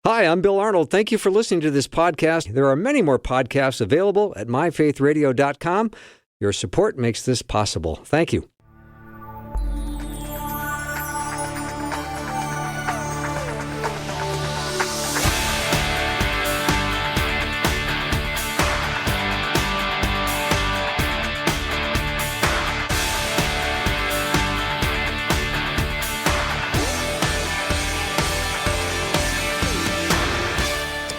Hi, I'm Bill Arnold. Thank you for listening to this podcast. There are many more podcasts available at myfaithradio.com. Your support makes this possible. Thank you.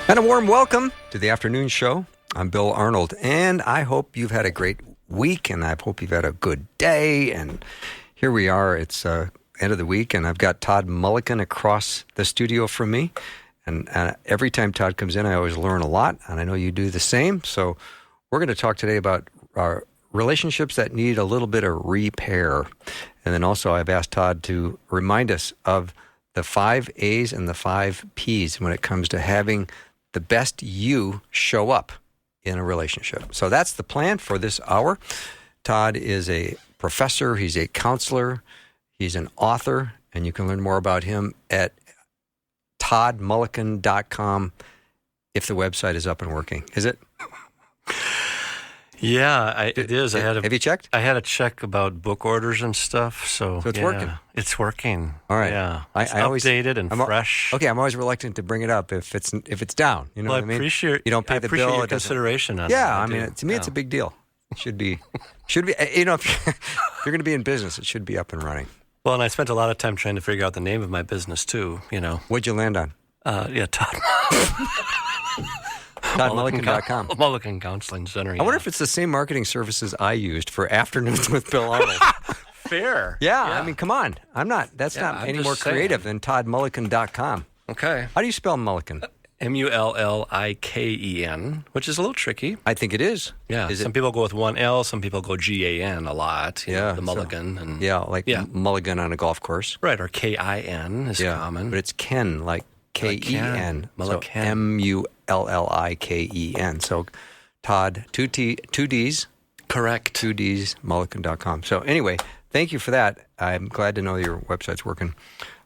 And a warm welcome to the afternoon show. I'm Bill Arnold, and I hope you've had a great week, and I hope you've had a good day. And here we are. It's end of the week, and I've got Todd Mulliken across the studio from me. And every time Todd comes in, I always learn a lot, and I know you do the same. So we're going to talk today about relationships that need a little bit of repair. And then also I've asked Todd to remind us of the 5 A's and the 5 P's when it comes to having the best you show up in a relationship. So that's the plan for this hour. Todd is a professor, he's a counselor, he's an author, and you can learn more about him at toddmulliken.com if the website is up and working. Is it? Yeah, it is. Have you checked? I had to check about book orders and stuff. So it's working. It's working. All right. Yeah, it's updated and fresh. Okay, I'm always reluctant to bring it up if it's down. You know what I mean? Appreciate you don't pay the bill. Your consideration on it. Yeah, I mean, to me, it's a big deal. It should be. You know, if you're going to be in business, it should be up and running. Well, and I spent a lot of time trying to figure out the name of my business too. You know, what'd you land on? Todd. ToddMulliken.com. Mulliken Counseling Center. I wonder if it's the same marketing services I used for Afternoons with Bill Arnold. Fair. Yeah, I mean, come on. That's not any more creative than ToddMulliken.com. Okay. How do you spell Mulliken? Mulliken, which is a little tricky. I think it is. Yeah. Some people go with one L. Some people go GAN a lot. You know, the Mulligan. Mulligan on a golf course. Right, or KIN is common. But it's Ken, like Ken. Mulliken. So Mulliken. So Todd, two D's. Correct. 2 D's, Mulliken.com. So anyway, thank you for that. I'm glad to know your website's working.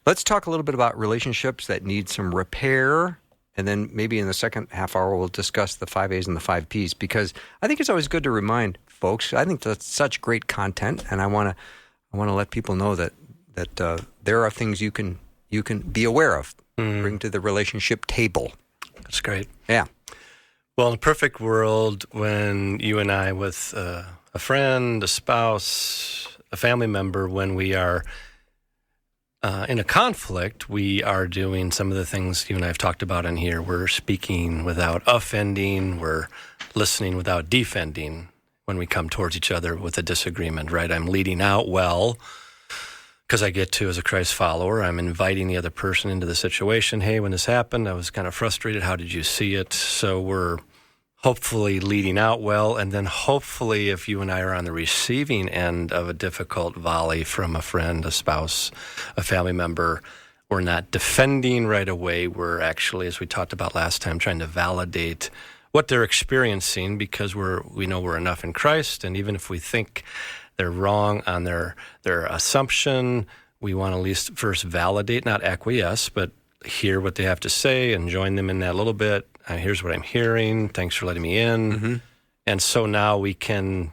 Let's talk a little bit about relationships that need some repair. And then maybe in the second half hour, we'll discuss the 5 A's and the 5 P's, because I think it's always good to remind folks. I think that's such great content, and I want to let people know that there are things you can be aware of, bring to the relationship table. That's great. Yeah. Well, in a perfect world, when you and I, with a friend, a spouse, a family member, when we are in a conflict, we are doing some of the things you and I have talked about in here. We're speaking without offending. We're listening without defending when we come towards each other with a disagreement, right? I'm leading out well because I get to, as a Christ follower, I'm inviting the other person into the situation. Hey, when this happened, I was kind of frustrated. How did you see it? So we're hopefully leading out well. And then hopefully if you and I are on the receiving end of a difficult volley from a friend, a spouse, a family member, we're not defending right away. We're actually, as we talked about last time, trying to validate what they're experiencing, because we know we're enough in Christ. And even if we think they're wrong on their assumption, we want to at least first validate, not acquiesce, but hear what they have to say and join them in that a little bit. Here's what I'm hearing. Thanks for letting me in. Mm-hmm. And so now we can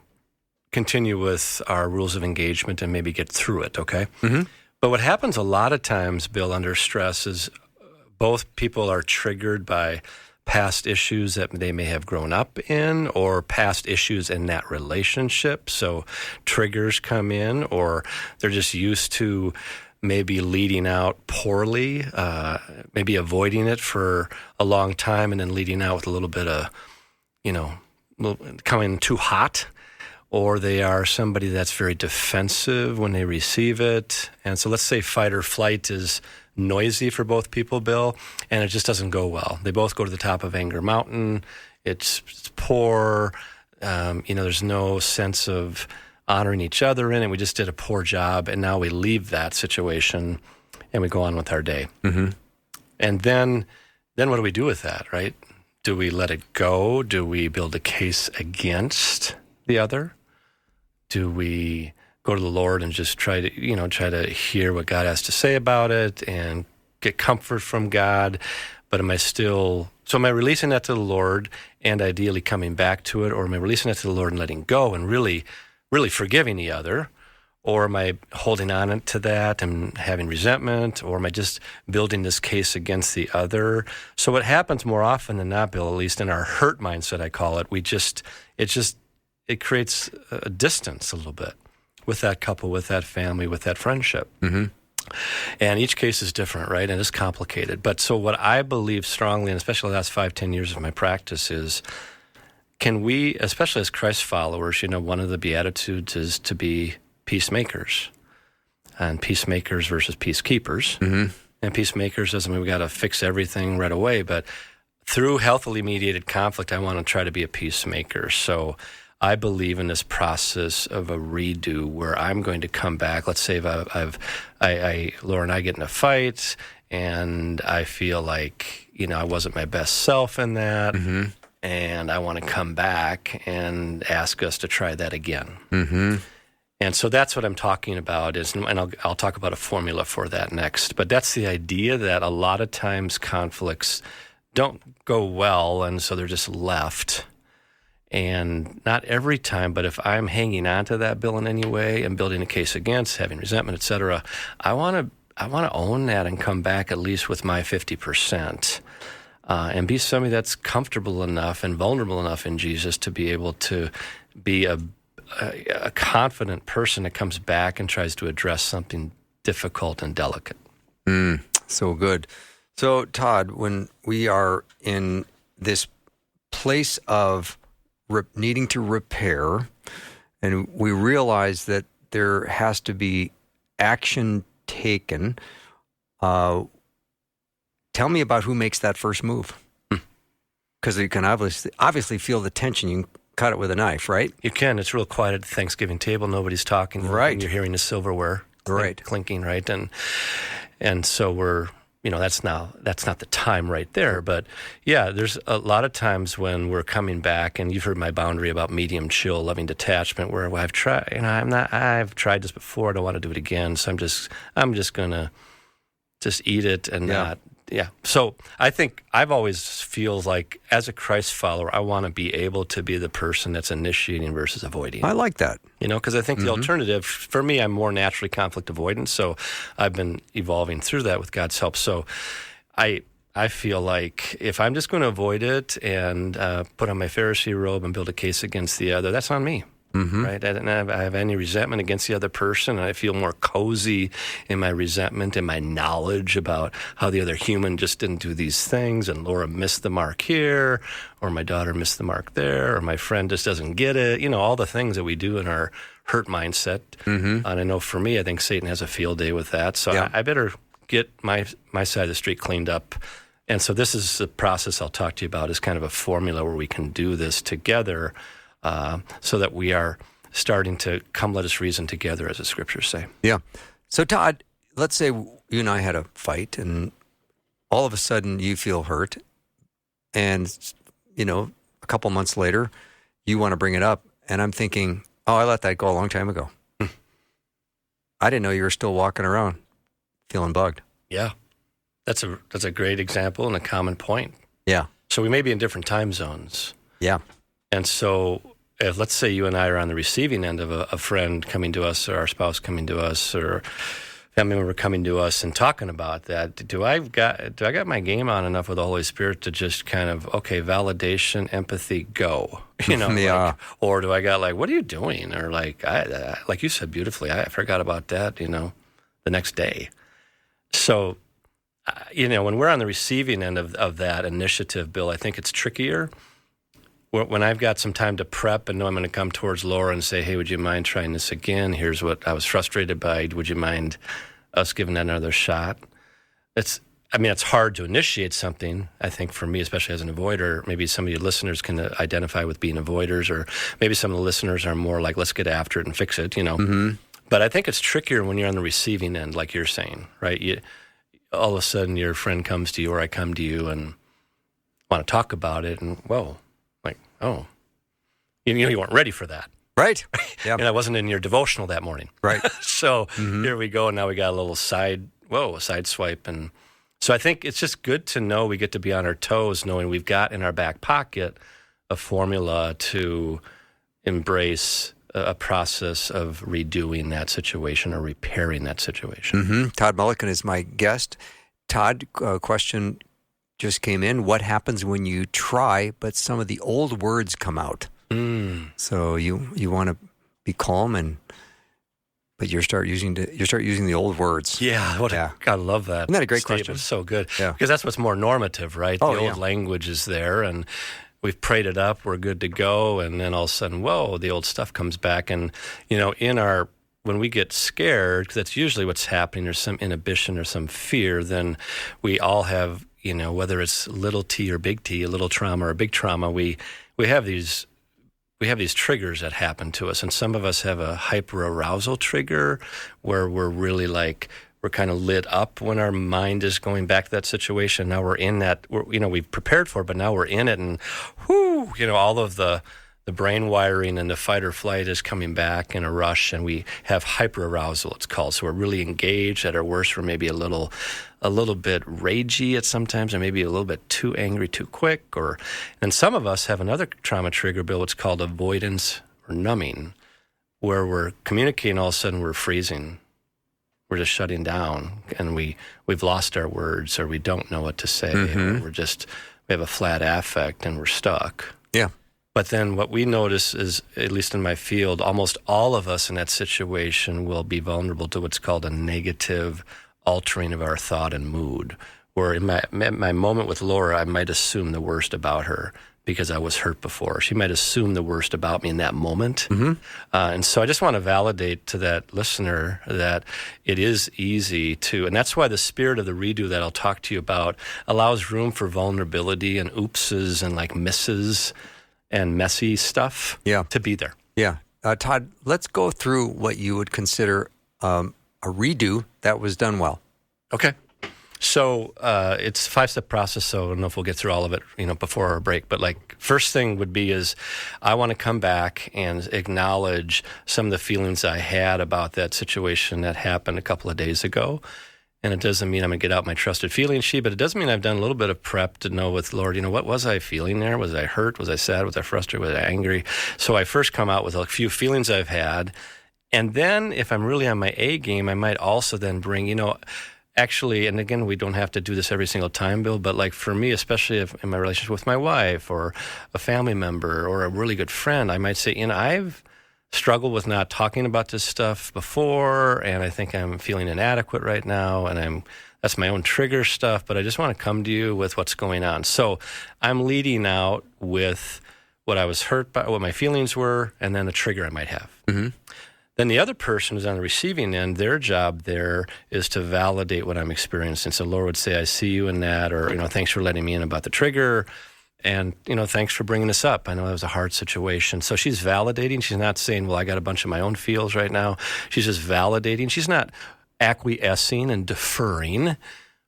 continue with our rules of engagement and maybe get through it, okay? Mm-hmm. But what happens a lot of times, Bill, under stress is both people are triggered by past issues that they may have grown up in, or past issues in that relationship. So triggers come in, or they're just used to maybe leading out poorly, maybe avoiding it for a long time and then leading out with a little bit of, coming too hot. Or they are somebody that's very defensive when they receive it. And so let's say fight or flight is noisy for both people, Bill, and it just doesn't go well. They both go to the top of Anger Mountain. It's poor. There's no sense of honoring each other in it. We just did a poor job, and now we leave that situation and we go on with our day. Mm-hmm. And then what do we do with that, right? Do we let it go? Do we build a case against the other? Do we go to the Lord and just try to hear what God has to say about it and get comfort from God? but am I releasing that to the Lord and ideally coming back to it, or am I releasing it to the Lord and letting go and really, really forgiving the other? Or am I holding on to that and having resentment? Or am I just building this case against the other? So what happens more often than not, Bill, at least in our hurt mindset, I call it, it creates a distance a little bit with that couple, with that family, with that friendship. Mm-hmm. And each case is different, right? And it's complicated. But so what I believe strongly, and especially the last 5-10 years of my practice, is can we, especially as Christ followers, one of the Beatitudes is to be peacemakers, and peacemakers versus peacekeepers. Mm-hmm. And peacemakers doesn't mean we got to fix everything right away, but through healthily mediated conflict, I want to try to be a peacemaker. So I believe in this process of a redo where I'm going to come back. Let's say if Laura and I get in a fight, and I feel like I wasn't my best self in that, mm-hmm. and I want to come back and ask us to try that again. Mm-hmm. And so that's what I'm talking about, and I'll talk about a formula for that next. But that's the idea that a lot of times conflicts don't go well, and so they're just left. And not every time, but if I'm hanging on to that, Bill, in any way and building a case against, having resentment, et cetera, I want to own that and come back at least with my 50%, and be somebody that's comfortable enough and vulnerable enough in Jesus to be able to be a confident person that comes back and tries to address something difficult and delicate. So good. So, Todd, when we are in this place of needing to repair, and we realize that there has to be action taken, tell me about who makes that first move. Because you can obviously feel the tension. You can cut it with a knife, right? You can. It's real quiet at the Thanksgiving table. Nobody's talking. Right. And you're hearing the silverware clinking, right? And so we're, that's not the time right there. But yeah, there's a lot of times when we're coming back, and you've heard my boundary about medium chill, loving detachment, where I've tried, I've tried this before. I don't want to do it again. So I'm just gonna eat it and not. Yeah. So I think I've always feels like as a Christ follower, I want to be able to be the person that's initiating versus avoiding. I like that. Because I think the alternative, for me, I'm more naturally conflict avoidant. So I've been evolving through that with God's help. So I feel like if I'm just going to avoid it and put on my Pharisee robe and build a case against the other, that's on me. Mm-hmm. Right? I don't have any resentment against the other person, and I feel more cozy in my resentment and my knowledge about how the other human just didn't do these things, and Laura missed the mark here, or my daughter missed the mark there, or my friend just doesn't get it. All the things that we do in our hurt mindset. Mm-hmm. And I know for me, I think Satan has a field day with that, so I better get my side of the street cleaned up. And so this is the process I'll talk to you about, is kind of a formula where we can do this together, so that we are starting to come let us reason together, as the scriptures say. Yeah. So, Todd, let's say you and I had a fight, and all of a sudden you feel hurt, and, a couple months later, you want to bring it up, and I'm thinking, oh, I let that go a long time ago. I didn't know you were still walking around feeling bugged. Yeah. That's a great example and a common point. Yeah. So we may be in different time zones. Yeah. And so if, let's say you and I are on the receiving end of a friend coming to us, or our spouse coming to us, or family member coming to us and talking about that, do I got my game on enough with the Holy Spirit to just kind of, validation, empathy, go, Yeah. or do I got what are you doing? Or like you said beautifully, I forgot about that, the next day. So, when we're on the receiving end of that initiative, Bill, I think it's trickier. When I've got some time to prep and know I'm going to come towards Laura and say, hey, would you mind trying this again? Here's what I was frustrated by. Would you mind us giving that another shot? It's hard to initiate something, I think, for me, especially as an avoider. Maybe some of your listeners can identify with being avoiders, or maybe some of the listeners are more like, let's get after it and fix it, Mm-hmm. But I think it's trickier when you're on the receiving end, like you're saying, right? All of a sudden your friend comes to you, or I come to you and want to talk about it, and whoa. Oh, you weren't ready for that. Right. Yeah. And I wasn't in your devotional that morning. Right. So Here we go. And now we got a little side swipe. And So I think it's just good to know we get to be on our toes, knowing we've got in our back pocket a formula to embrace a process of redoing that situation or repairing that situation. Mm-hmm. Todd Mulliken is my guest. Todd, a question just came in. What happens when you try, but some of the old words come out? So you want to be calm, but you start using the old words. Yeah, I love that. Isn't that a great statement. question? So good. Yeah. Because that's what's more normative, right? Oh, the old language is there, and we've prayed it up, we're good to go, and then all of a sudden, whoa, the old stuff comes back. And, when we get scared, because that's usually what's happening, there's some inhibition or some fear, then we all have, whether it's little t or big T, a little trauma or a big trauma, we have these triggers that happen to us. And some of us have a hyperarousal trigger where we're really we're kind of lit up when our mind is going back to that situation. Now we're in that, we've prepared for it, but now we're in it, and all of the brain wiring and the fight or flight is coming back in a rush, and we have hyperarousal, it's called. So we're really engaged. At our worst, we're maybe a little bit ragey at sometimes, or maybe a little bit too angry too quick. And some of us have another trauma trigger, Bill, what's called avoidance or numbing, where we're communicating, all of a sudden we're freezing. We're just shutting down, and we've lost our words, or we don't know what to say, or we have a flat affect and we're stuck. Yeah. But then what we notice is, at least in my field, almost all of us in that situation will be vulnerable to what's called a negative altering of our thought and mood. Where in my moment with Laura, I might assume the worst about her because I was hurt before. She might assume the worst about me in that moment. And so I just want to validate to that listener that it is easy to, and that's why the spirit of the redo that I'll talk to you about allows room for vulnerability and oopses and misses and messy stuff to be there. Yeah. Todd, let's go through what you would consider a redo that was done well. Okay. So it's a 5-step process, so I don't know if we'll get through all of it, before our break. But first thing would be is I want to come back and acknowledge some of the feelings I had about that situation that happened a couple of days ago. And it doesn't mean I'm going to get out my trusted feeling sheet, but it does mean I've done a little bit of prep to know with Lord, what was I feeling there? Was I hurt? Was I sad? Was I frustrated? Was I angry? So I first come out with a few feelings I've had. And then if I'm really on my A game, I might also then bring, actually, and again, we don't have to do this every single time, Bill, but for me, especially in my relationship with my wife or a family member or a really good friend, I might say, I've struggled with not talking about this stuff before, and I think I'm feeling inadequate right now, and that's my own trigger stuff, but I just want to come to you with what's going on. So I'm leading out with what I was hurt by, what my feelings were, and then the trigger I might have. Then the other person who's on the receiving end, their job there is to validate what I'm experiencing. So Laura would say, I see you in that, or, thanks for letting me in about the trigger. And, thanks for bringing this up. I know that was a hard situation. So she's validating. She's not saying, well, I got a bunch of my own feels right now. She's just validating. She's not acquiescing and deferring,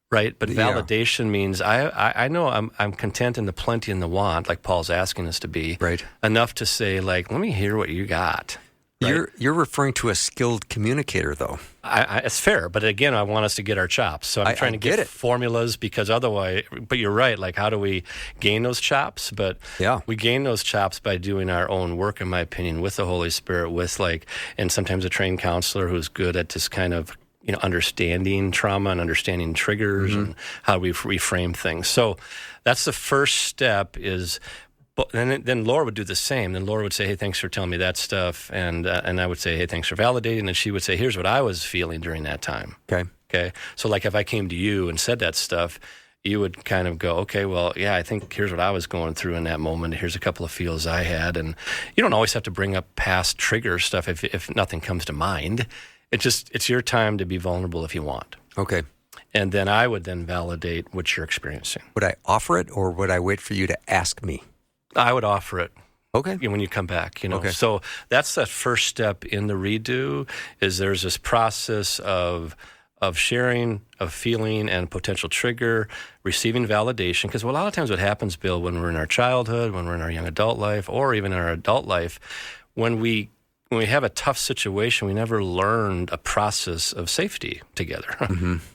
right? But validation means I know I'm content in the plenty and the want, like Paul's asking us to be. Right. Enough to say, let me hear what you got. Right? You're referring to a skilled communicator, though. It's fair, but again, I want us to get our chops. So I'm trying to get formulas, because otherwise, but you're right, how do we gain those chops? But we gain those chops by doing our own work, in my opinion, with the Holy Spirit, with and sometimes a trained counselor who's good at this kind of, understanding trauma and understanding triggers and how we reframe things. So that's the first step is. But then Laura would do the same. Then Laura would say, hey, thanks for telling me that stuff. And I would say, hey, thanks for validating. And she would say, here's what I was feeling during that time. Okay. So if I came to you and said that stuff, you would kind of go, okay, well, yeah, I think here's what I was going through in that moment. Here's a couple of feels I had. And you don't always have to bring up past trigger stuff if nothing comes to mind. It's your time to be vulnerable if you want. Okay. And then I would then validate what you're experiencing. Would I offer it, or would I wait for you to ask me? I would offer it. Okay. When you come back, Okay. So that's that first step in the redo, is there's this process of sharing, of feeling and potential trigger, receiving validation. Because a lot of times what happens, Bill, when we're in our childhood, when we're in our young adult life, or even in our adult life, when we when we have a tough situation, we never learned a process of safety together,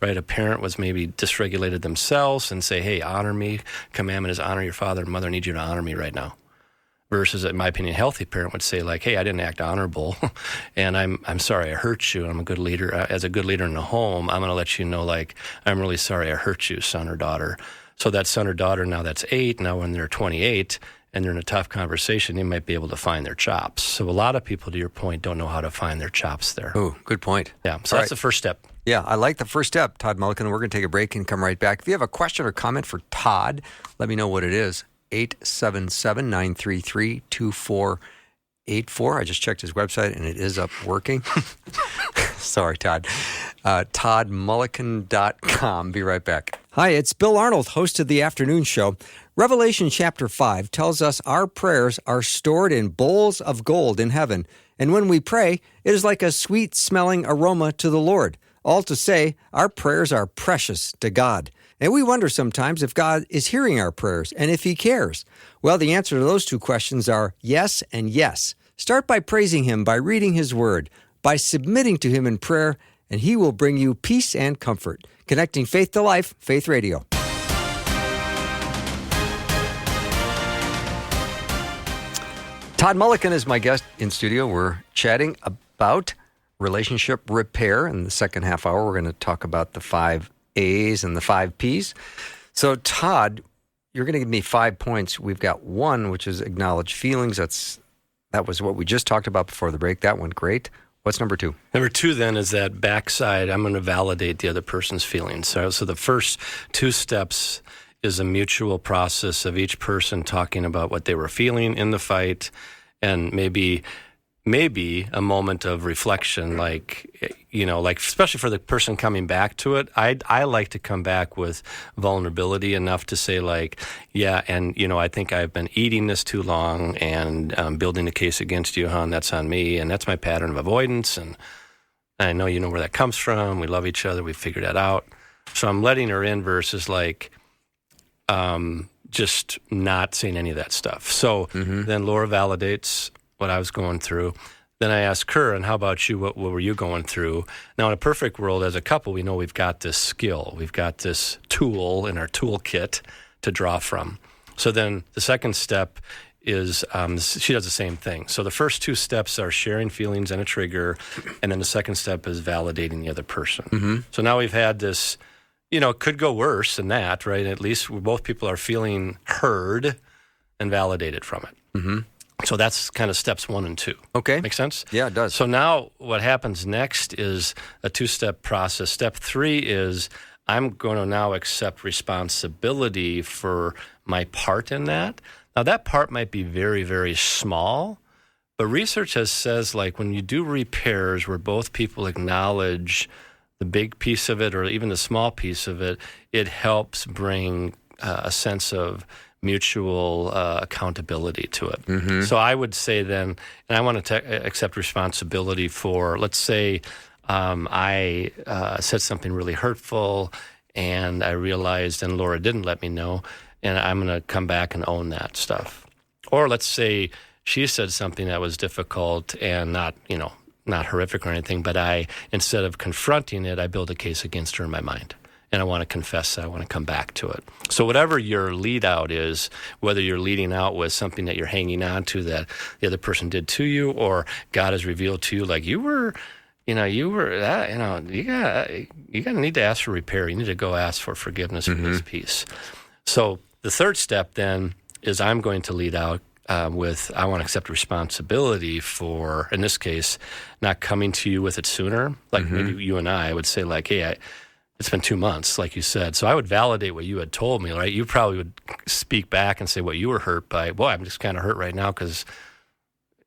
right? A parent was maybe dysregulated themselves and say, hey, honor me. Commandment is honor your father and mother. I need you to honor me right now. Versus, in my opinion, a healthy parent would say, like, hey, I didn't act honorable, and I'm sorry I hurt you, and I'm a good leader. As a good leader in the home, I'm going to let you know, like, I'm really sorry I hurt you, son or daughter. So that son or daughter, now that's 8, now when they're 28, and they're in a tough conversation, they might be able to find their chops. So a lot of people, to your point, don't know how to find their chops there. Oh, good point. Yeah, so that's the first step. Yeah, I like the first step, Todd Mulliken. We're going to take a break and come right back. If you have a question or comment for Todd, let me know what it is. 877-933-2484. I just checked his website, and it is up working. Sorry, Todd. ToddMulliken.com. Be right back. Hi, it's Bill Arnold, host of the Afternoon Show. Revelation chapter 5 tells us our prayers are stored in bowls of gold in heaven, and when we pray, it is like a sweet-smelling aroma to the Lord. All to say, our prayers are precious to God. And we wonder sometimes if God is hearing our prayers and if He cares. Well, the answer to those two questions are yes and yes. Start by praising Him, by reading His Word, by submitting to Him in prayer, and He will bring you peace and comfort. Connecting faith to life, Faith Radio. Todd Mulliken is my guest in studio. We're chatting about relationship repair. In the second half hour, we're going to talk about the 5 A's and the 5 P's. So, Todd, you're going to give me 5 points. We've got 1, which is acknowledge feelings. That was what we just talked about before the break. That went great. What's number 2? Number 2 then is that backside. I'm going to validate the other person's feelings. So the first 2 steps is a mutual process of each person talking about what they were feeling in the fight, and maybe a moment of reflection, like especially for the person coming back to it. I like to come back with vulnerability enough to say, like, yeah, and I think I've been eating this too long and building a case against you, hon. That's on me, and that's my pattern of avoidance, and I know you know where that comes from. We love each other. We figured that out. So I'm letting her in versus like just not saying any of that stuff. So then Laura validates what I was going through. Then I ask her, and how about you? What were you going through? Now, in a perfect world, as a couple, we know we've got this skill. We've got this tool in our toolkit to draw from. So then the second step is she does the same thing. So the first 2 steps are sharing feelings and a trigger, and then the second step is validating the other person. So now we've had this, it could go worse than that, right? At least both people are feeling heard and validated from it. So that's kind of steps 1 and 2. Okay. Make sense? Yeah, it does. So now what happens next is a 2-step process. Step 3 is I'm going to now accept responsibility for my part in that. Now, that part might be very, very small, but research says like when you do repairs where both people acknowledge the big piece of it or even the small piece of it, it helps bring a sense of mutual accountability to it. So I would say then, and I want to accept responsibility for, let's say I said something really hurtful and I realized, and Laura didn't let me know, and I'm going to come back and own that stuff. Or let's say she said something that was difficult and not horrific or anything, but instead of confronting it, I build a case against her in my mind. And I want to confess that. I want to come back to it. So whatever your lead out is, whether you're leading out with something that you're hanging on to that the other person did to you, or God has revealed to you, like you got to need to ask for repair. You need to go ask for forgiveness for this piece. So the third step then is I'm going to lead out with I want to accept responsibility for, in this case, not coming to you with it sooner. Like maybe you and I would say like, hey, it's been 2 months, like you said. So I would validate what you had told me, right? You probably would speak back and say what you were hurt by. Boy, I'm just kind of hurt right now because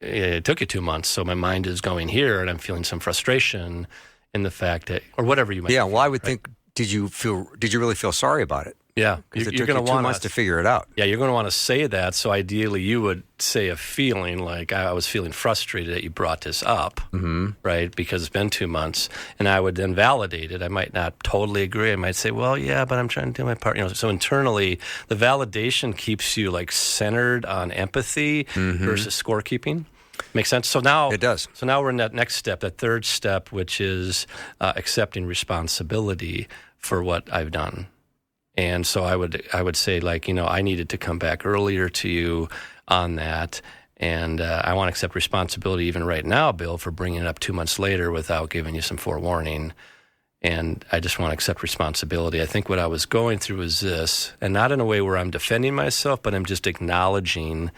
it took you 2 months. So my mind is going here and I'm feeling some frustration in the fact that, or whatever you might Yeah, well, I would think, did you really feel sorry about it? Yeah. Because it took you 2 months to figure it out. Yeah, you're going to want to say that. So ideally, you would say a feeling like, I was feeling frustrated that you brought this up, right? Because it's been 2 months. And I would then validate it. I might not totally agree. I might say, well, yeah, but I'm trying to do my part. So internally, the validation keeps you like centered on empathy versus scorekeeping. Make sense? So now It does. So now we're in that next step, that third step, which is accepting responsibility for what I've done. And so I would say, like, I needed to come back earlier to you on that. And I want to accept responsibility even right now, Bill, for bringing it up 2 months later without giving you some forewarning. And I just want to accept responsibility. I think what I was going through is this, and not in a way where I'm defending myself, but I'm just acknowledging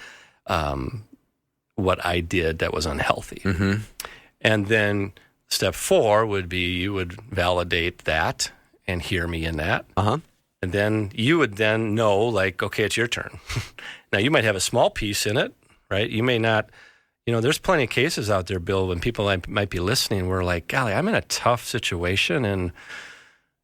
what I did that was unhealthy. Mm-hmm. And then step 4 would be you would validate that and hear me in that. Uh-huh. And then you would then know, like, okay, it's your turn. Now, you might have a small piece in it, right? You may not, there's plenty of cases out there, Bill, when people might be listening, we're like, golly, I'm in a tough situation. And,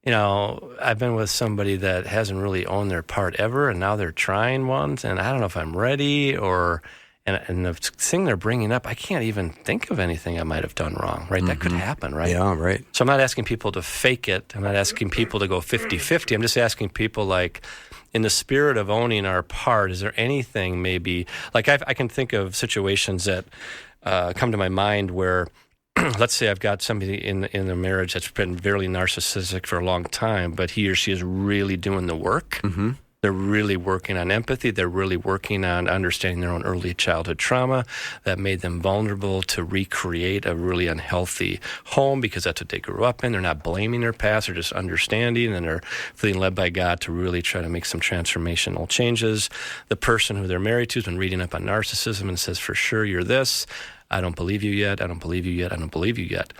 I've been with somebody that hasn't really owned their part ever, and now they're trying ones, and I don't know if I'm ready, and the thing they're bringing up, I can't even think of anything I might have done wrong, right? Mm-hmm. That could happen, right? Yeah, right. So I'm not asking people to fake it. I'm not asking people to go 50-50. I'm just asking people, like, in the spirit of owning our part, is there anything maybe, like I can think of situations that come to my mind where, let's say I've got somebody in a marriage that's been very narcissistic for a long time, but he or she is really doing the work. Mm-hmm. They're really working on empathy. They're really working on understanding their own early childhood trauma that made them vulnerable to recreate a really unhealthy home because that's what they grew up in. They're not blaming their past. They're just understanding, and they're feeling led by God to really try to make some transformational changes. The person who they're married to has been reading up on narcissism and says, for sure, you're this. I don't believe you yet. I don't believe you yet. I don't believe you yet.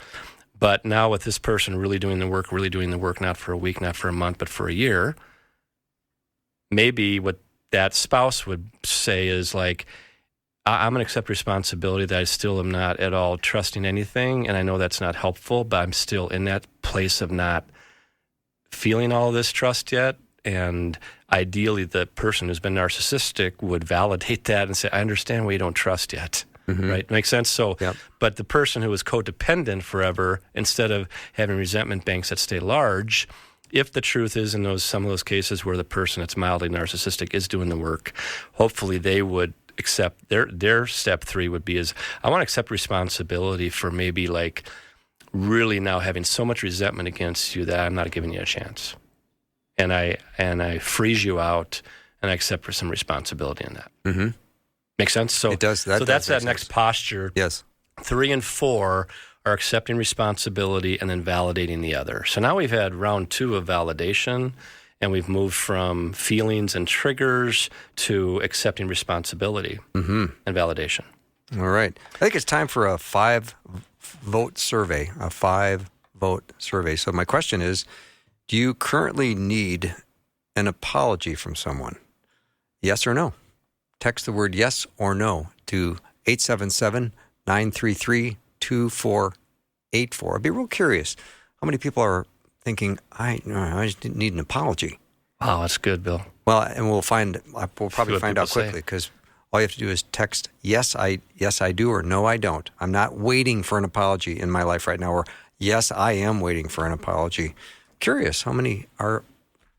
But now with this person really doing the work, not for a week, not for a month, but for a year, maybe what that spouse would say is like, I'm going to accept responsibility that I still am not at all trusting anything, and I know that's not helpful, but I'm still in that place of not feeling all of this trust yet. And ideally, the person who's been narcissistic would validate that and say, I understand why you don't trust yet. Mm-hmm. Right? Makes sense? So, yep. But the person who is codependent forever, instead of having resentment banks that stay large, if the truth is in some of those cases where the person that's mildly narcissistic is doing the work, hopefully they would accept their step 3 would be is, I want to accept responsibility for maybe like really now having so much resentment against you that I'm not giving you a chance. And I freeze you out, and I accept for some responsibility in that. Mm-hmm. Make sense? So it does. So that's that next posture. Yes. 3 and 4 are accepting responsibility and then validating the other. So now we've had round 2 of validation, and we've moved from feelings and triggers to accepting responsibility and validation. All right. I think it's time for a 5-vote survey, So my question is, do you currently need an apology from someone? Yes or no? Text the word yes or no to 877-933-2484. I'd be real curious. How many people are thinking, I just need an apology? Wow, that's good, Bill. Well, and we'll probably find out quickly, because all you have to do is text yes I do, or no I don't. I'm not waiting for an apology in my life right now, or yes I am waiting for an apology. Curious how many are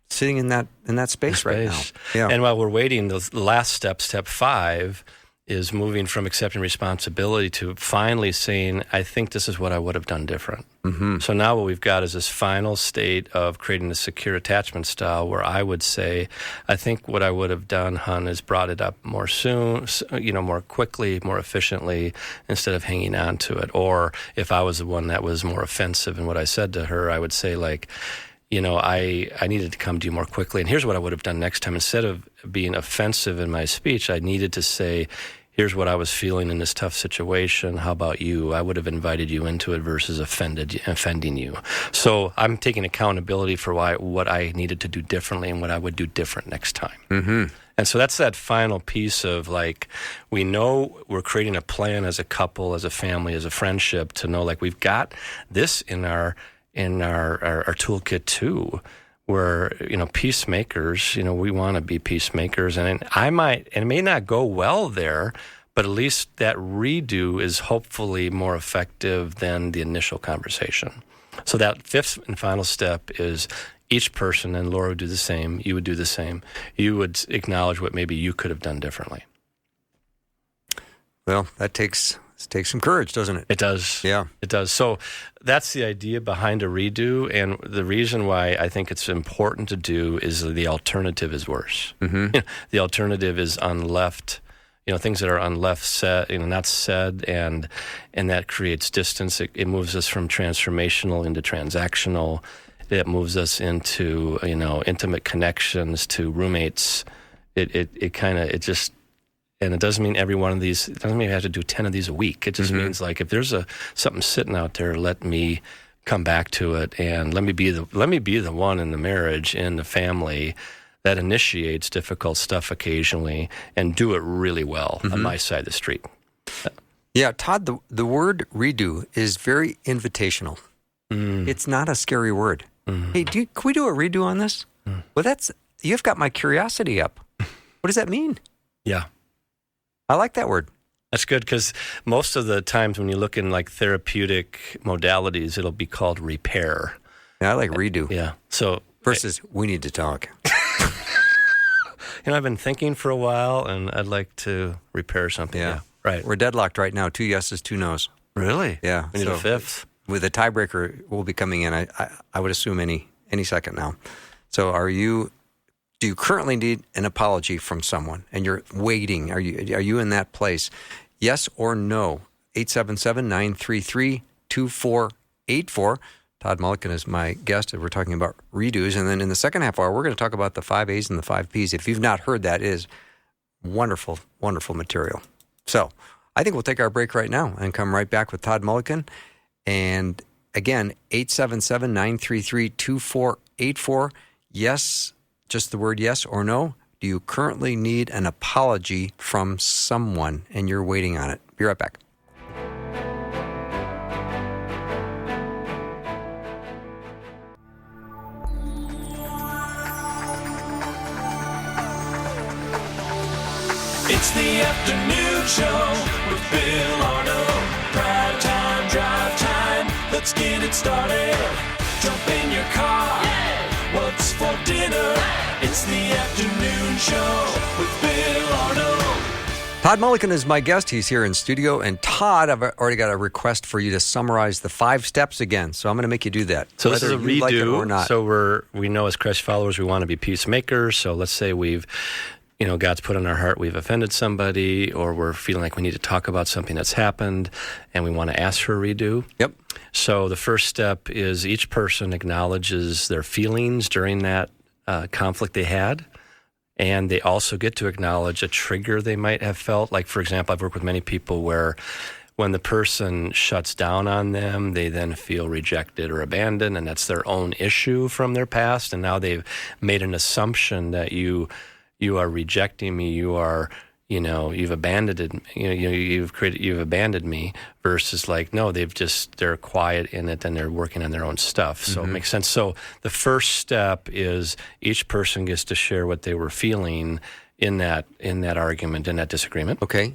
sitting in that space right now. Yeah. And while we're waiting, the last step 5, is moving from accepting responsibility to finally saying, I think this is what I would have done different. Mm-hmm. So now what we've got is this final state of creating a secure attachment style where I would say, I think what I would have done, hon, is brought it up more soon, more quickly, more efficiently, instead of hanging on to it. Or if I was the one that was more offensive in what I said to her, I would say, like, I needed to come to you more quickly. And here's what I would have done next time. Instead of being offensive in my speech, I needed to say, here's what I was feeling in this tough situation. How about you? I would have invited you into it versus offending you. So I'm taking accountability for what I needed to do differently and what I would do different next time. Mm-hmm. And so that's that final piece of, like, we know we're creating a plan as a couple, as a family, as a friendship, to know, like, we've got this in our toolkit too, where, peacemakers, we want to be peacemakers, and it may not go well there, but at least that redo is hopefully more effective than the initial conversation. So that 5th and final step is each person, and Laura would do the same, you would do the same, you would acknowledge what maybe you could have done differently. Well, that takes takes some courage, doesn't it? It does. Yeah. It does. So that's the idea behind a redo. And the reason why I think it's important to do is the alternative is worse. Mm-hmm. The alternative is unleft, things that are unleft said, not said, and that creates distance. It moves us from transformational into transactional. It moves us into, intimate connections to roommates. And it doesn't mean every one of these, it doesn't mean you have to do 10 of these a week. It just means like if there's something sitting out there, let me come back to it and let me be the one in the marriage, in the family that initiates difficult stuff occasionally and do it really well on my side of the street. Yeah, Todd, the word redo is very invitational. It's not a scary word. Hey, can we do a redo on this? Well, you've got my curiosity up. What does that mean? Yeah. I like that word. That's good because most of the times when you look in like therapeutic modalities, it'll be called repair. Yeah, I like redo. Yeah. So versus we need to talk. I've been thinking for a while and I'd like to repair something. Yeah. Right. We're deadlocked right now. 2 yeses, 2 nos. Really? Yeah. We need a fifth. With a tiebreaker will be coming in, I would assume any second now. So do you currently need an apology from someone and you're waiting? Are you in that place? Yes or no? 877-933-2484. Todd Mulliken is my guest. We're talking about redos. And then in the second half hour, we're going to talk about the 5 A's and the 5 P's. If you've not heard that, it is wonderful, wonderful material. So I think we'll take our break right now and come right back with Todd Mulliken. And again, 877-933-2484. Yes, just the word yes or no. Do you currently need an apology from someone and you're waiting on it? Be right back. It's the afternoon show with Bill Arnold. Prime time, drive time. Let's get it started. Jump in your car. What's for dinner? It's the afternoon show with Bill Arnold. Todd Mulliken is my guest. He's here in studio. And Todd, I've already got a request for you to summarize the 5 steps again. So I'm going to make you do that. So this is a redo. Like it or not. So we know as Christ followers we want to be peacemakers. So let's say God's put on our heart we've offended somebody, or we're feeling like we need to talk about something that's happened, and we want to ask for a redo. Yep. So the first step is each person acknowledges their feelings during that conflict they had, and they also get to acknowledge a trigger they might have felt. Like, for example, I've worked with many people where when the person shuts down on them, they then feel rejected or abandoned, and that's their own issue from their past, and now they've made an assumption that you are rejecting me. You are, you've abandoned. You've abandoned me. Versus like, no, they're quiet in it and they're working on their own stuff. So it makes sense. So the first step is each person gets to share what they were feeling in that argument, in that disagreement. Okay.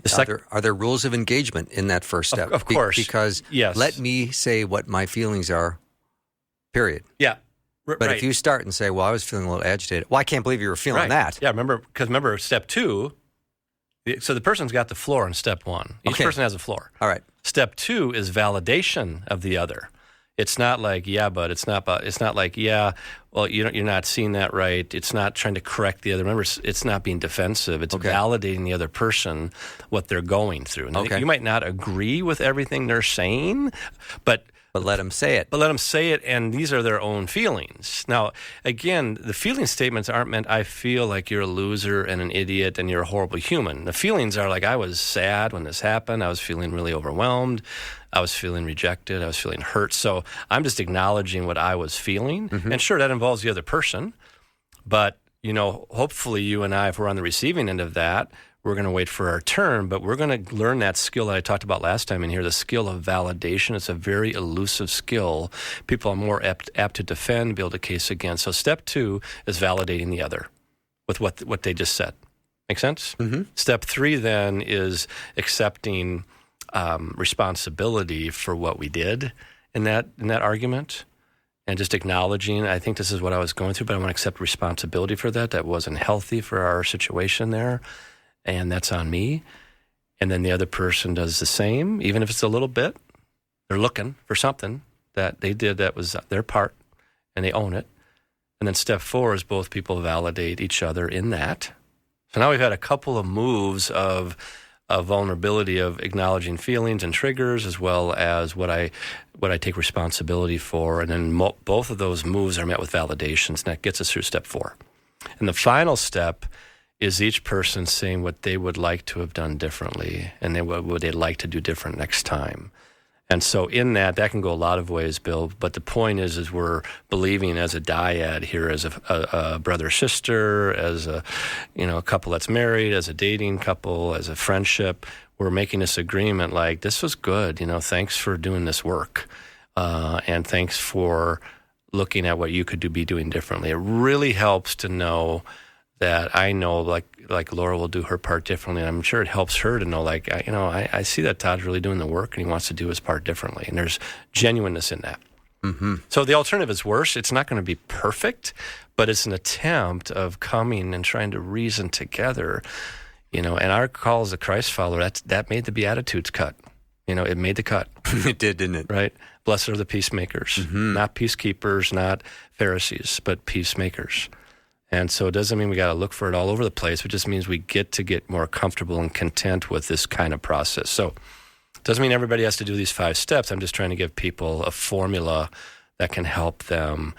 Are there rules of engagement in that first step? Of course. Because yes. Let me say what my feelings are. Period. Yeah. But if you start and say, well, I was feeling a little agitated. Well, I can't believe you were feeling that. Yeah, remember step 2, so the person's got the floor in step 1. Each person has a floor. All right. Step 2 is validation of the other. It's not like, it's not like, well, you're not seeing that right. It's not trying to correct the other. Remember, it's not being defensive. It's validating the other person, what they're going through. And you might not agree with everything they're saying, but let them say it. And these are their own feelings. Now, again, the feeling statements aren't meant, I feel like you're a loser and an idiot and you're a horrible human. The feelings are like, I was sad when this happened. I was feeling really overwhelmed. I was feeling rejected. I was feeling hurt. So I'm just acknowledging what I was feeling. And sure, that involves the other person. But, hopefully you and I, if we're on the receiving end of that, we're going to wait for our turn, but we're going to learn that skill that I talked about last time in here, the skill of validation. It's a very elusive skill. People are more apt to defend, build a case against. So step 2 is validating the other with what they just said. Make sense? Mm-hmm. Step 3 then is accepting responsibility for what we did in that argument. And just acknowledging, I think this is what I was going through, but I want to accept responsibility for that. That wasn't healthy for our situation there. And that's on me. and then the other person does the same, even if it's a little bit. They're looking for something that they did that was their part, and they own it. And then step 4 is both people validate each other in that. So now we've had a couple of moves of vulnerability, of acknowledging feelings and triggers, as well as what I take responsibility for. And then both of those moves are met with validations, and that gets us through step 4. And the final step is each person saying what they would like to have done differently, and what would they like to do different next time. And so in that can go a lot of ways, Bill. But the point is we're believing as a dyad here, as a brother sister, as a couple that's married, as a dating couple, as a friendship. We're making this agreement like, this was good. Thanks for doing this work, and thanks for looking at what you could be doing differently. It really helps to know that I know, like Laura will do her part differently. And I'm sure it helps her to know, like, I see that Todd's really doing the work and he wants to do his part differently. And there's genuineness in that. Mm-hmm. So the alternative is worse. It's not going to be perfect, but it's an attempt of coming and trying to reason together, and our call as a Christ follower, that made the Beatitudes cut. It made the cut. It did, didn't it? Right? Blessed are the peacemakers, not peacekeepers, not Pharisees, but peacemakers. And so it doesn't mean we got to look for it all over the place. It just means we get more comfortable and content with this kind of process. So it doesn't mean everybody has to do these 5 steps. I'm just trying to give people a formula that can help them.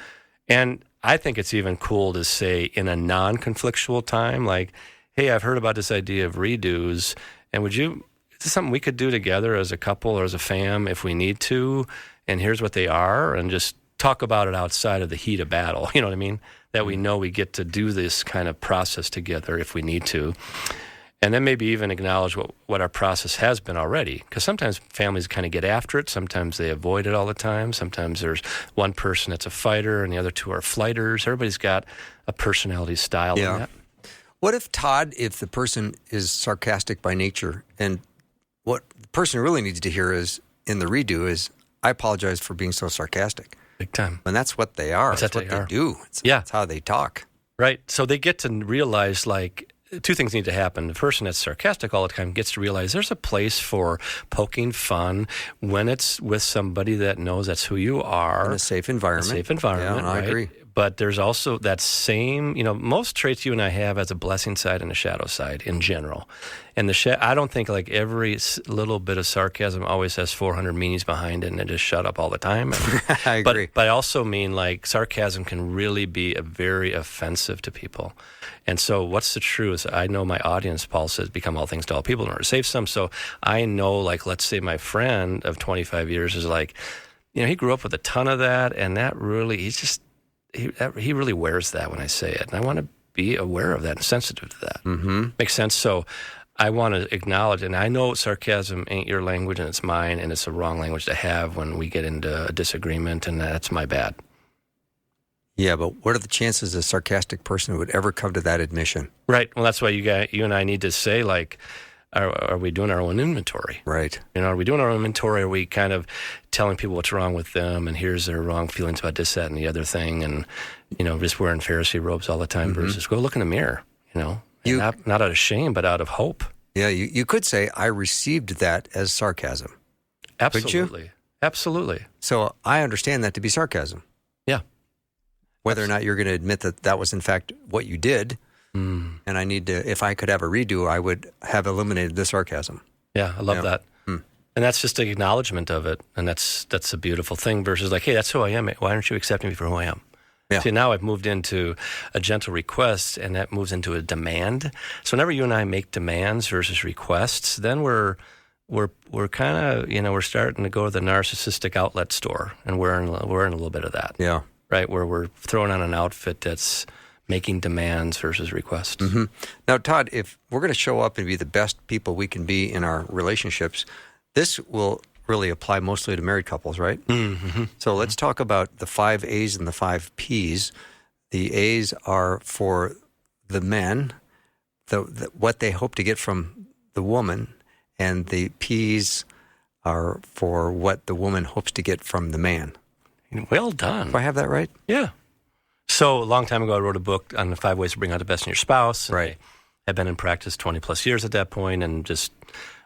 And I think it's even cool to say in a non-conflictual time, like, hey, I've heard about this idea of redos, and is this something we could do together as a couple or as a fam if we need to? And here's what they are, and just talk about it outside of the heat of battle. You know what I mean? That we know we get to do this kind of process together if we need to. And then maybe even acknowledge what our process has been already. Because sometimes families kind of get after it. Sometimes they avoid it all the time. Sometimes there's one person that's a fighter and the other 2 are flighters. Everybody's got a personality style in that. What if the person is sarcastic by nature, and what the person really needs to hear is, in the redo, is, I apologize for being so sarcastic. Big time. And that's what they are. That's what they do. It's how they talk. Right. So they get to realize, like, 2 things need to happen. The person that's sarcastic all the time gets to realize there's a place for poking fun when it's with somebody that knows that's who you are. In a safe environment. Yeah, I agree. But there's also that same, most traits you and I have as a blessing side and a shadow side in general. And I don't think like every little bit of sarcasm always has 400 meanings behind it and it just shut up all the time. I agree. But I also mean like sarcasm can really be very offensive to people. And so what's the truth? I know my audience, Paul says, become all things to all people in order to save some. So I know, like, let's say my friend of 25 years is like, he grew up with a ton of that, and that really, he really wears that when I say it. And I want to be aware of that and sensitive to that. Mm-hmm. Makes sense? So I want to acknowledge, and I know sarcasm ain't your language and it's mine, and it's a wrong language to have when we get into a disagreement, and that's my bad. Yeah, but what are the chances a sarcastic person would ever come to that admission? Right. Well, that's why you and I need to say, like, are we doing our own inventory? Right. Are we doing our own inventory? Are we kind of telling people what's wrong with them, and here's their wrong feelings about this, that, and the other thing, and, just wearing Pharisee robes all the time versus go look in the mirror, not out of shame, but out of hope. Yeah, you could say, I received that as sarcasm. Absolutely. Could you? Absolutely. So I understand that to be sarcasm. Yeah. Whether or not you're going to admit that was in fact what you did, and I need to, if I could have a redo, I would have eliminated the sarcasm. Yeah, I love that. And that's just an acknowledgement of it, and that's a beautiful thing versus like, hey, that's who I am. Why aren't you accepting me for who I am? Yeah. See, now I've moved into a gentle request, and that moves into a demand. So whenever you and I make demands versus requests, then we're kind of, we're starting to go to the narcissistic outlet store, and we're in a little bit of that. Yeah. Right, where we're throwing on an outfit that's making demands versus requests. Mm-hmm. Now, Todd, if we're going to show up and be the best people we can be in our relationships, this will really apply mostly to married couples, right? Mm-hmm. So let's talk about the 5 A's and the 5 P's. The A's are for the men, what they hope to get from the woman, and the P's are for what the woman hopes to get from the man. Well done. Do I have that right? Yeah. So a long time ago, I wrote a book on the 5 ways to bring out the best in your spouse. Right. I've been in practice 20 plus years at that point, and just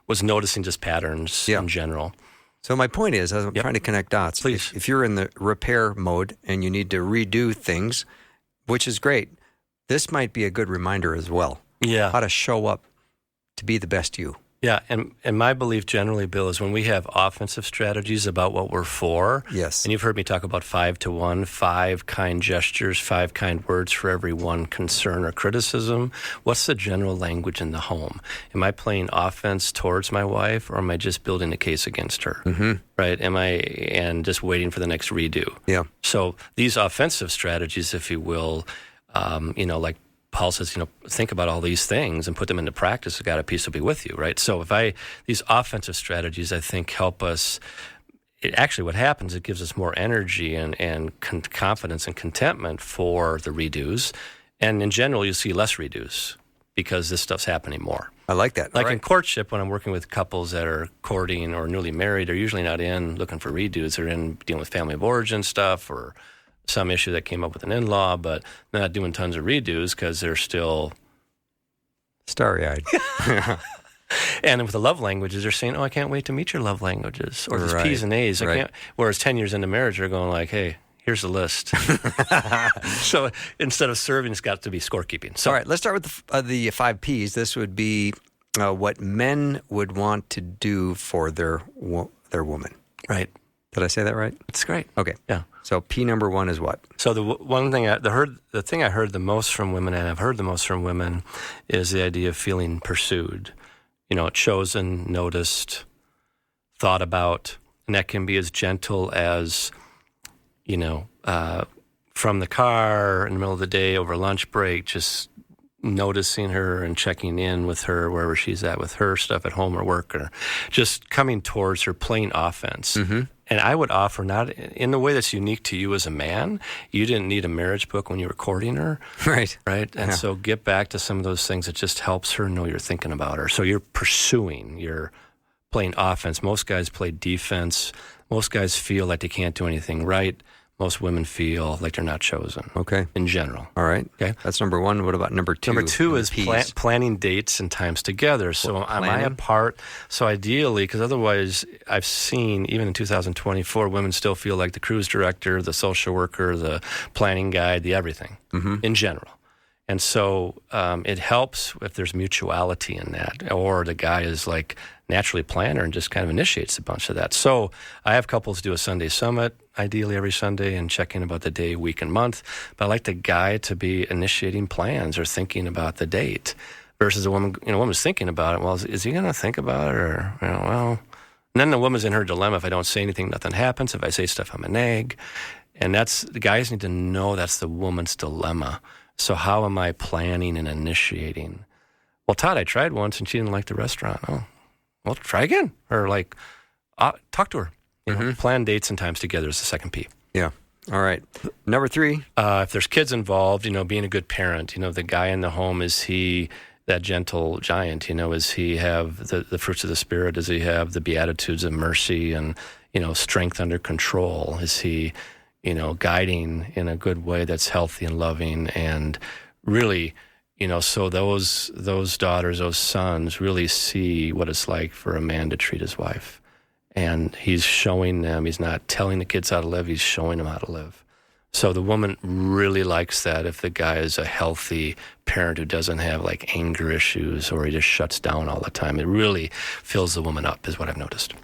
was noticing just patterns in general. So my point is, I'm trying to connect dots. Please. If you're in the repair mode and you need to redo things, which is great, this might be a good reminder as well. Yeah. How to show up to be the best you. Yeah, and my belief generally, Bill, is when we have offensive strategies about what we're for, Yes. and you've heard me talk about 5 to 1, 5 kind gestures, 5 kind words for every one concern or criticism. What's the general language in the home? Am I playing offense towards my wife, or am I just building a case against her? Mm-hmm. Right? And just waiting for the next redo? Yeah. So these offensive strategies, if you will, like Paul says, think about all these things and put them into practice. God, a peace will be with you, right? So these offensive strategies, I think, help us. What happens, it gives us more energy and confidence and contentment for the redos. And in general, you see less redos because this stuff's happening more. I like that. Like in courtship, when I'm working with couples that are courting or newly married, they're usually not in looking for redos. They're in dealing with family of origin stuff or some issue that came up with an in-law, but they're not doing tons of redos because they're still starry-eyed. And with the love languages, they're saying, "Oh, I can't wait to meet your love languages," or these P's and A's. Whereas 10 years into marriage, they're going like, "Hey, here's the list." So instead of serving, it's got to be scorekeeping. So, all right, let's start with the 5 P's. This would be what men would want to do for their woman. Right. Did I say that right? It's great. Okay. Yeah. So P number 1 is what? So the thing I heard the most from women, and I've heard the most from women, is the idea of feeling pursued. Chosen, noticed, thought about, and that can be as gentle as, from the car in the middle of the day over lunch break, just noticing her and checking in with her wherever she's at with her stuff at home or work, or just coming towards her, playing offense. Mm-hmm. And I would offer, not in the way that's unique to you as a man, you didn't need a marriage book when you were courting her. Right. And so get back to some of those things that just helps her know you're thinking about her. So you're pursuing, you're playing offense. Most guys play defense. Most guys feel like they can't do anything right. Most women feel like they're not chosen. Okay. In general. All right. Okay. That's number 1. What about number 2? Number 2 is planning dates and times together. So am I a part? So ideally, because otherwise I've seen, even in 2024, women still feel like the cruise director, the social worker, the planning guide, the everything in general. And so it helps if there's mutuality in that, or the guy is like naturally a planner and just kind of initiates a bunch of that. So I have couples do a Sunday summit, ideally every Sunday, and check in about the day, week, and month. But I like the guy to be initiating plans or thinking about the date versus a woman. Woman's thinking about it. Well, is he going to think about it, or well? And then the woman's in her dilemma. If I don't say anything, nothing happens. If I say stuff, I'm a nag. And the guys need to know that's the woman's dilemma. So how am I planning and initiating? Well, Todd, I tried once and she didn't like the restaurant. Oh, well, try again. Or talk to her. Plan dates and times together is the second P. Yeah. All right. Number 3. If there's kids involved, being a good parent. The guy in the home, is he that gentle giant? Is he have the fruits of the Spirit? Does he have the Beatitudes of mercy and, strength under control? Is he guiding in a good way that's healthy and loving, and really, so those daughters, those sons really see what it's like for a man to treat his wife. And he's showing them, he's not telling the kids how to live, he's showing them how to live. So the woman really likes that if the guy is a healthy parent who doesn't have anger issues or he just shuts down all the time. It really fills the woman up, is what I've noticed.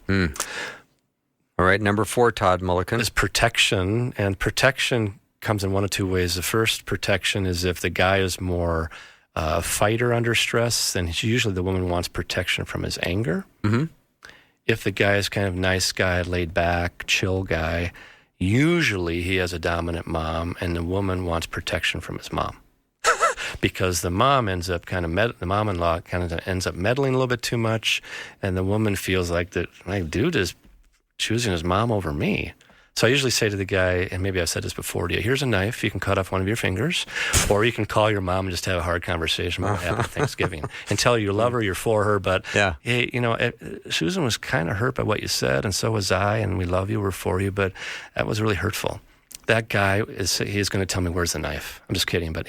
All right, number 4, Todd Mulliken. Is protection, and protection comes in one of 2 ways. The first protection is if the guy is more a fighter under stress, then usually the woman wants protection from his anger. Mm-hmm. If the guy is kind of nice guy, laid back, chill guy, usually he has a dominant mom, and the woman wants protection from his mom. Because the mom ends up the mom-in-law kind of ends up meddling a little bit too much, and the woman feels like that my dude is choosing his mom over me. So I usually say to the guy, and maybe I've said this before to you, here's a knife, you can cut off one of your fingers, or you can call your mom and just have a hard conversation about what happened at Thanksgiving and tell her you love her, you're for her, but hey, Susan was kind of hurt by what you said, and so was I, and we love you, we're for you, but that was really hurtful. That guy he's going to tell me where's the knife. I'm just kidding, but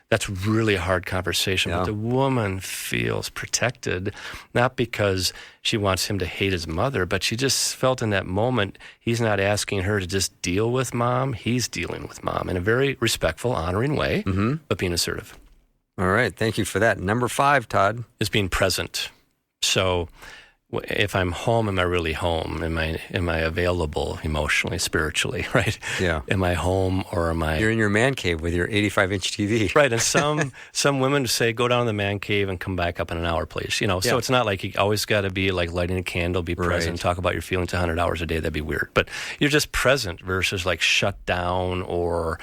That's really a hard conversation. Yeah. But the woman feels protected, not because she wants him to hate his mother, but she just felt in that moment he's not asking her to just deal with mom. He's dealing with mom in a very respectful, honoring way, but being assertive. All right. Thank you for that. Number 5, Todd. Is being present. So if I'm home, am I really home? Am I available emotionally, spiritually, right? Yeah. Am I home or am I... You're in your man cave with your 85-inch TV. Right, and some women say, go down to the man cave and come back up in an hour, please. So it's not like you always got to be like lighting a candle, be present, Right. talk about your feelings 100 hours a day. That'd be weird. But you're just present versus like shut down or...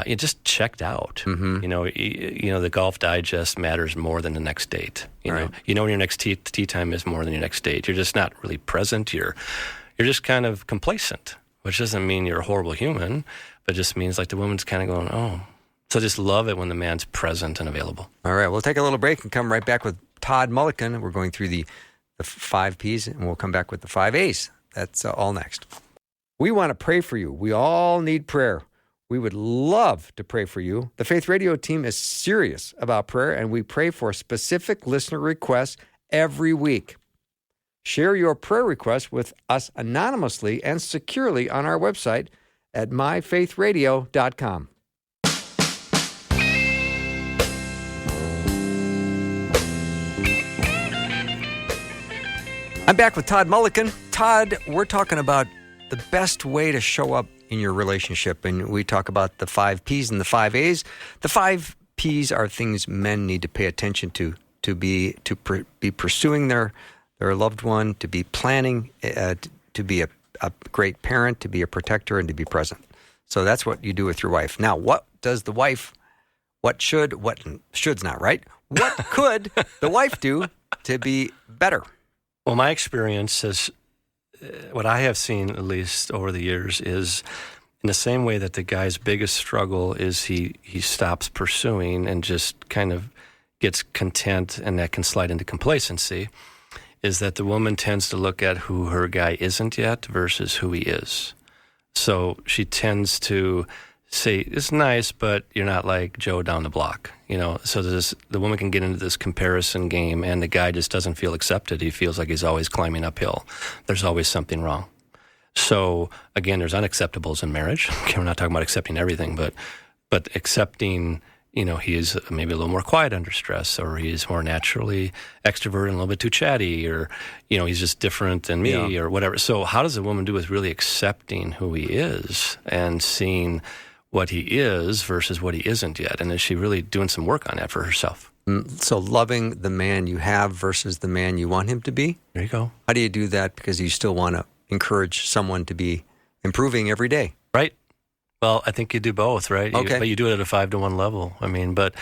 you're just checked out. Mm-hmm. The Golf Digest matters more than the next date. Right. When your next tea time is more than your next date. You're just not really present. You're just kind of complacent, which doesn't mean you're a horrible human, but just means like the woman's kind of going, oh. So just love it when the man's present and available. All right. We'll take a little break and come right back with Todd Mulliken. We're going through the 5 Ps, and we'll come back with the 5 As. That's all next. We want to pray for you. We all need prayer. We would love to pray for you. The Faith Radio team is serious about prayer, and we pray for specific listener requests every week. Share your prayer requests with us anonymously and securely on our website at myfaithradio.com. I'm back with Todd Mulliken. Todd, we're talking about the best way to show up in your relationship, and we talk about the 5 Ps and the 5 As. The 5 Ps are things men need to pay attention to be pursuing their loved one, to be planning, to be a great parent, to be a protector, and to be present. So that's what you do with your wife. Now, what should's not right? What could the wife do to be better? Well, my experience is, what I have seen, at least over the years, is in the same way that the guy's biggest struggle is he stops pursuing and just kind of gets content, and that can slide into complacency, is that the woman tends to look at who her guy isn't yet versus who he is. So she tends to say, it's nice, but you're not like Joe down the block. So the woman can get into this comparison game, and the guy just doesn't feel accepted. He feels like he's always climbing uphill. There's always something wrong. So again, there's unacceptables in marriage. Okay, we're not talking about accepting everything, but accepting, he is maybe a little more quiet under stress, or he's more naturally extroverted and a little bit too chatty, or, he's just different than me, or whatever. So how does a woman do with really accepting who he is and seeing what he is versus what he isn't yet? And is she really doing some work on that for herself? So loving the man you have versus the man you want him to be? There you go. How do you do that? Because you still want to encourage someone to be improving every day. Right. Well, I think you do both, right? Okay. But you do it at a 5-to-1 level. But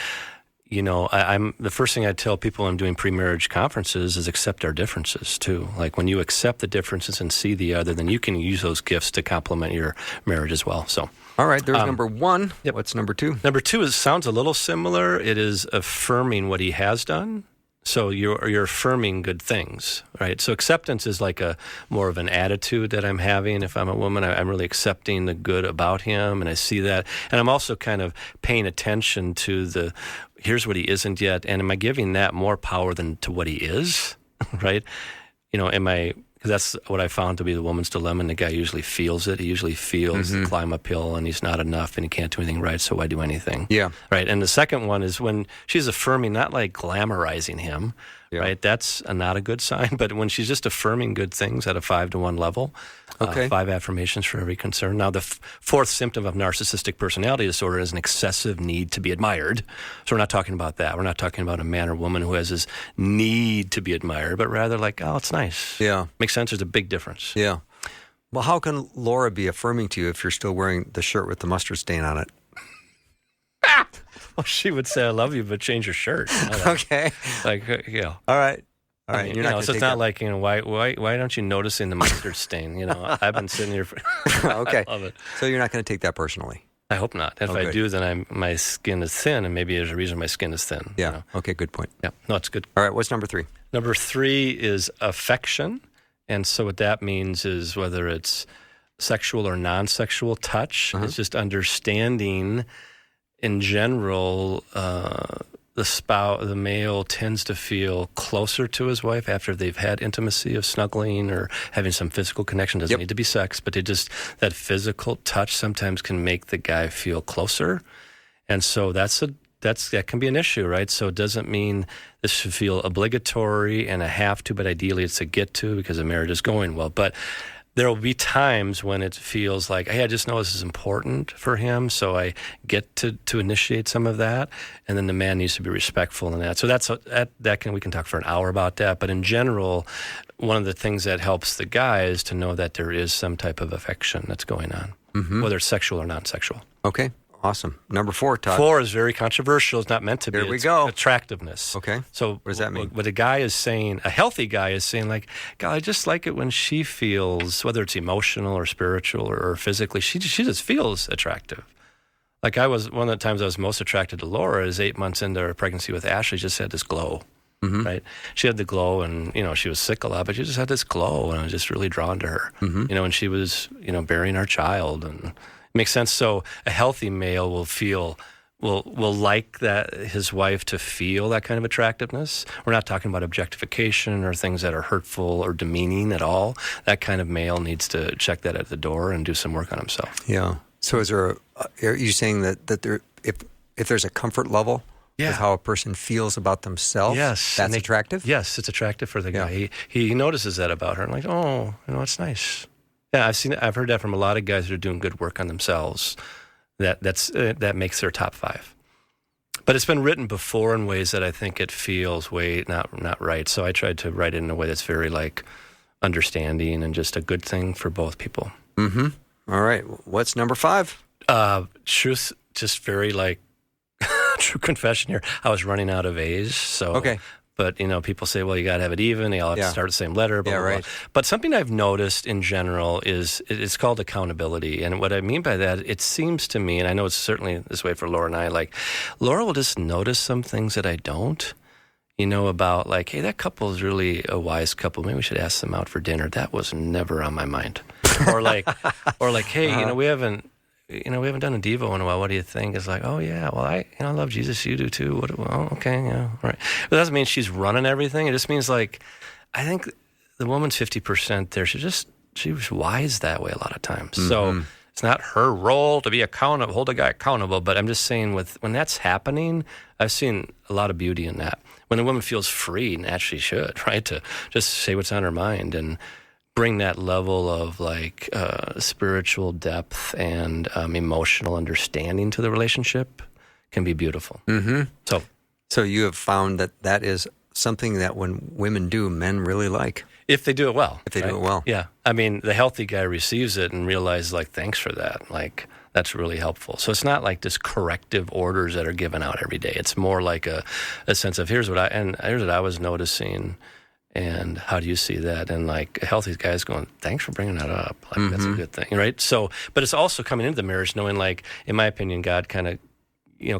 I'm the first thing I tell people when I'm doing pre-marriage conferences is accept our differences too. Like when you accept the differences and see the other, then you can use those gifts to complement your marriage as well. So. All right, there's number 1. Yep. What's number 2? Number 2 sounds a little similar. It is affirming what he has done. So you're affirming good things, right? So acceptance is like a more of an attitude that I'm having. If I'm a woman, I'm really accepting the good about him, and I see that. And I'm also kind of paying attention to here's what he isn't yet, and am I giving that more power than to what he is, right? Because that's what I found to be the woman's dilemma, and the guy usually feels it. He usually feels the climb uphill, and he's not enough, and he can't do anything right, so why do anything? Yeah. Right, and the second one is when she's affirming, not like glamorizing him, right? That's not a good sign, but when she's just affirming good things at a 5-to-1 level, 5 affirmations for every concern. Now, the fourth symptom of narcissistic personality disorder is an excessive need to be admired. So we're not talking about that. We're not talking about a man or woman who has this need to be admired, but rather like, oh, it's nice. Yeah. Makes sense. There's a big difference. Yeah. Well, how can Laura be affirming to you if you're still wearing the shirt with the mustard stain on it? Well, she would say, I love you, but change your shirt. Okay. All right. All right. You're not so it's not like, why don't you notice in the mustard stain? I've been sitting here for... Okay. I love it. So you're not going to take that personally? I hope not. If I do, then my skin is thin, and maybe there's a reason my skin is thin. Yeah. Okay, good point. Yeah. No, it's good. All right, what's number 3? Number 3 is affection. And so what that means is whether it's sexual or non-sexual touch, it's just understanding in general, the male tends to feel closer to his wife after they've had intimacy of snuggling or having some physical connection. Doesn't need to be sex, but that physical touch sometimes can make the guy feel closer. And so that can be an issue, right? So it doesn't mean this should feel obligatory and a have to, but ideally it's a get to because the marriage is going well. But there will be times when it feels like, hey, I just know this is important for him, so I get to initiate some of that, and then the man needs to be respectful in that. So we can talk for an hour about that, but in general, one of the things that helps the guy is to know that there is some type of affection that's going on, whether it's sexual or non-sexual. Okay. Awesome. Number 4, Todd. 4 is very controversial. It's not meant to be. Here we go. Attractiveness. Okay. So what does that mean? What a guy is saying, a healthy guy is saying, like, God, I just like it when she feels, whether it's emotional or spiritual or physically, she just feels attractive. Like one of the times I was most attracted to Laura is 8 months into her pregnancy with Ashley, just had this glow. Right? She had the glow, and, she was sick a lot, but she just had this glow, and I was just really drawn to her. And she was, bearing our child, and makes sense. So a healthy male will like that his wife to feel that kind of attractiveness. We're not talking about objectification or things that are hurtful or demeaning at all. That kind of male needs to check that at the door and do some work on himself. Yeah. So are you saying that there, if there's a comfort level with how a person feels about themselves, that's attractive? Yes, it's attractive for the guy. He notices that about her. I'm like, oh, it's nice. Yeah, I've heard that from a lot of guys that are doing good work on themselves. That makes their top 5. But it's been written before in ways that I think it feels not right. So I tried to write it in a way that's very understanding and just a good thing for both people. All right. What's number 5? Truth, just very true confession here. I was running out of A's. So okay. But, people say, well, you got to have it even. They all have to start the same letter. Blah, blah, blah. But something I've noticed in general is it's called accountability. And what I mean by that, it seems to me, and I know it's certainly this way for Laura and I, Laura will just notice some things that I don't, about hey, that couple is really a wise couple. Maybe we should ask them out for dinner. That was never on my mind. Or hey, we haven't done a Devo in a while. What do you think? It's oh yeah, well I love Jesus. You do too. Okay, yeah, all right. But that doesn't mean she's running everything. It just means I think the woman's 50% there. She was wise that way a lot of times. So it's not her role to be accountable, hold a guy accountable. But I'm just saying when that's happening, I've seen a lot of beauty in that. When a woman feels free, and actually should, right, to just say what's on her mind and bring that level of spiritual depth and emotional understanding to the relationship can be beautiful. So you have found that is something that when women do, men really like. If they do it well. Do it well. Yeah. I mean, the healthy guy receives it and realizes, thanks for that. That's really helpful. So it's not just corrective orders that are given out every day. It's more a sense of here's what I was noticing. And how do you see that? And a healthy guy's going, thanks for bringing that up. That's a good thing, right? So, but it's also coming into the marriage knowing, in my opinion, God kind of,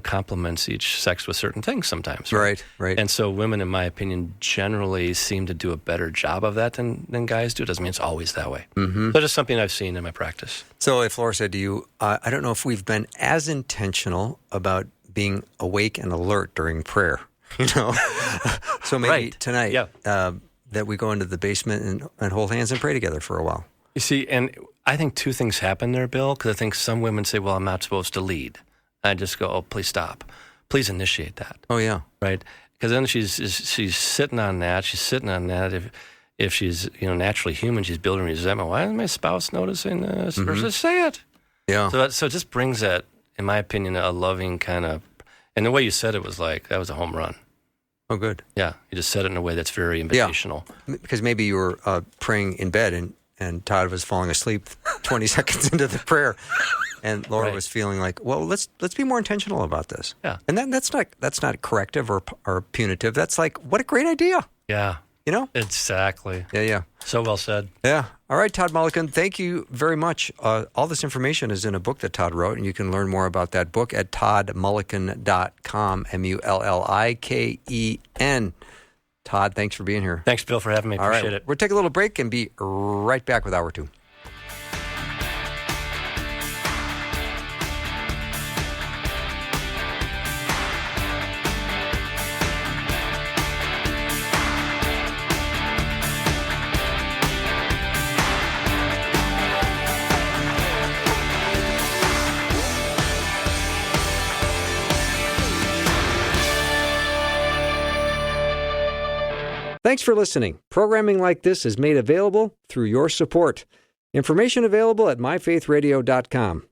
complements each sex with certain things sometimes. Right. And so women, in my opinion, generally seem to do a better job of that than guys do. It doesn't mean it's always that way. So just something I've seen in my practice. So if Laura said to you, I don't know if we've been as intentional about being awake and alert during prayer, so maybe tonight that we go into the basement and hold hands and pray together for a while. You see, and I think 2 things happen there, Bill, because I think some women say, well, I'm not supposed to lead. I just go, oh, please stop. Please initiate that. Oh, yeah. Right? Because then she's sitting on that. She's sitting on that. If she's naturally human, she's building resentment. Why isn't my spouse noticing this? Or just say it. Yeah. So it just brings that, in my opinion, a loving kind of, and the way you said it was that was a home run. Oh, good. Yeah. You just said it in a way that's very invitational. Yeah. Because maybe you were praying in bed and Todd was falling asleep 20 seconds into the prayer. And Laura was feeling well, let's be more intentional about this. Yeah. And then that's not corrective or punitive. That's what a great idea. Yeah. Exactly. Yeah. So well said. Yeah. All right, Todd Mulliken, thank you very much. All this information is in a book that Todd wrote, and you can learn more about that book at toddmulliken.com, Mulliken. Todd, thanks for being here. Thanks, Bill, for having me. Appreciate it. We'll take a little break and be right back with Hour 2. Thanks for listening. Programming like this is made available through your support. Information available at myfaithradio.com.